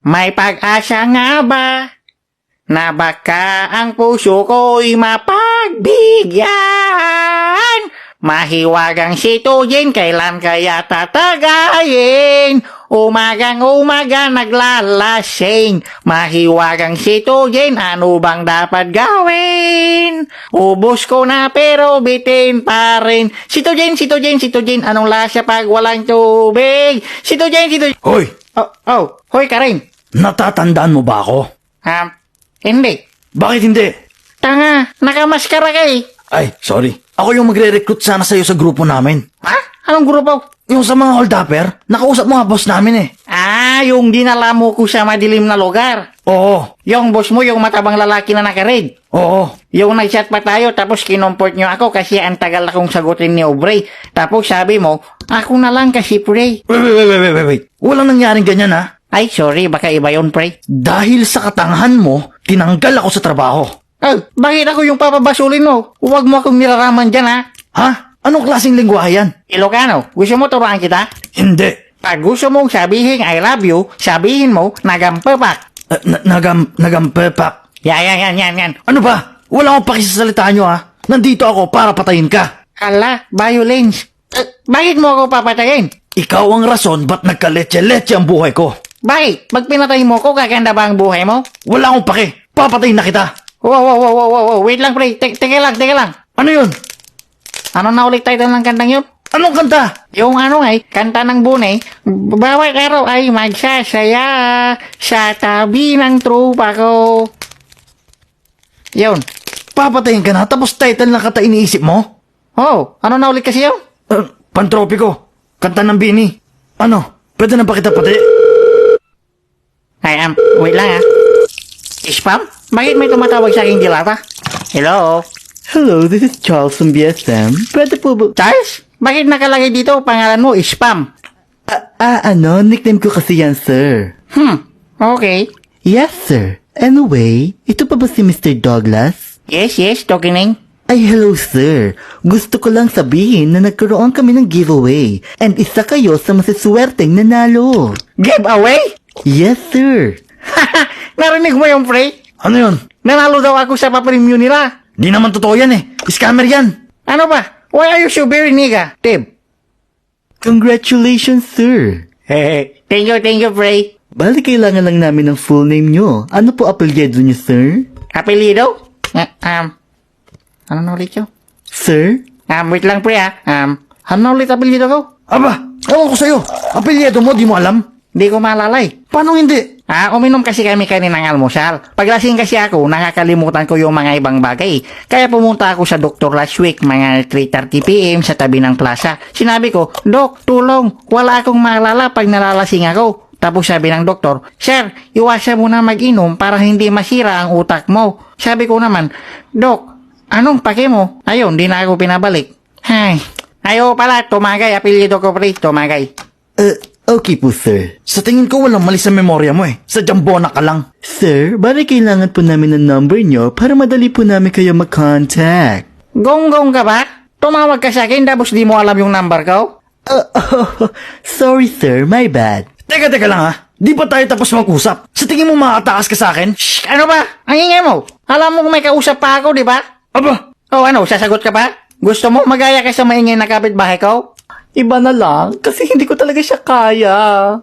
May pag-asa nga ba na baka ang puso ko'y mapagbigyan? Mahiwagang situgin, kailan kaya tatagayin? Umagang-umaga naglalasing. Mahiwagang situgin, ano bang dapat gawin? Ubus ko na pero bitin pa rin. Situgin, anong lasa pag walang tubig? Situgin. Hoy, Hoy Karing. natatandaan mo ba ako? Hindi. Bakit hindi? Tanga, nakamaskara ka eh. Ay, sorry. Ako yung magre-recruit sana sa'yo sa grupo namin. Ha? Anong grupo? Yung sa mga hold-upper, nakausap mo nga boss namin eh. Yung dinala mo ko sa madilim na lugar. Oo, Yung boss mo, yung matabang lalaki na naka-red. oo. Yung nag-chat pa tayo, tapos kinumport nyo ako kasi ang tagal akong sagutin ni Aubrey. Tapos sabi mo, ako na lang kasi pre. Wait. Walang nangyaring ganyan ha. Ay, sorry, baka iba yun pre. Dahil sa katangahan mo, tinanggal ako sa trabaho. Bakit ako yung papabasulin mo? Huwag mo akong nilaraman dyan ha. Ha? Anong klaseng lingwahe yan? Ilocano, gusto mo turuan kita? Hindi. Pag gusto mong sabihin I love you, sabihin mo nagampapak. Nagampepak. Yan. Ano ba? Wala akong pakisasalita nyo ha. Nandito ako para patayin ka. Ala, violence. Bakit mo ako papatayin? Ikaw ang rason ba't nagkaletse-letse ang buhay ko. Bakit? Pag pinatay mo ko, gaganda ba ang buhay mo? Wala akong pake. Papatayin na kita. Wow. Wait lang, pre. Teka lang. Ano yun? Ano na ulit title ng kantang yun? Anong kanta? Yung kanta ng bunay, bawat araw ay magsasaya sa tabi ng trupa ko. Yun. Papatayin ka na tapos title na kata iniisip mo? Ano na ulit kasi yun? Pantropiko. Kanta ng Bini. Ano? Pwede na ba kita pati? Wait lang Spam? Bakit may tumatawag sa aking dilata? Hello? Hello, this is Charles from BSM. Pwede po ba? Charles? Bakit nakalagay dito pangalan mo, Spam? Nickname ko kasi yan, sir. Okay. Yes, sir. Anyway, ito pa ba si Mr. Douglas? Yes, Tokining. Ay, hello, sir. Gusto ko lang sabihin na nagkaroon kami ng giveaway and isa kayo sa masiswerteng nanalo. Giveaway? Yes, sir. Narinig mo yung pre? Ano yun? Nanalo daw ako sa papremyo nila. Di naman totoo yan eh. Scammer yan. Ano ba? Why are you so very nigga, Tib? Congratulations, sir. Thank you, pre. Bali, kailangan lang namin ng full name nyo. Ano po apelyido nyo, sir? Apelido? Ano na ulit yun? Sir? Wait lang, pre, ano na ulit apelido ko? Aba, ewan ko sa'yo. Apelyido mo, di mo alam? Di ko maalala eh. Paano hindi? Uminom kasi kami kaninang almusal. Paglasing kasi ako, nakakalimutan ko yung mga ibang bagay. Kaya pumunta ako sa doktor last week, mga 3:30 PM sa tabi ng plaza. Sinabi ko, Dok, tulong, wala akong maalala pag nalalasing ako. Tapos sabi ng doktor, Sir, iwasan mo na mag-inom para hindi masira ang utak mo. Sabi ko naman, Dok, anong pake mo? Ayun, di na ako pinabalik. Ayaw pala, Tumagay, apelyido ko pre, Tumagay. Okay po, sir. Sa tingin ko walang mali sa memorya mo eh. Sadyang bona ka lang. Sir, bali kailangan po namin ng number nyo para madali po namin kayo mag-contact. Gonggong ka ba? Tumawag ka sa akin tapos di mo alam yung number ko? Sorry, sir. My bad. Teka lang ha. Di pa tayo tapos mag-usap? Sa tingin mo makatakas ka sa akin? Shh, ano ba? Ang ingay mo. Alam mo kung may kausap pa ako, di ba? Aba! Sasagot ka ba? Gusto mo magaya ka sa maingay na kapitbahay ko? Iba na lang kasi hindi ko talaga siya kaya.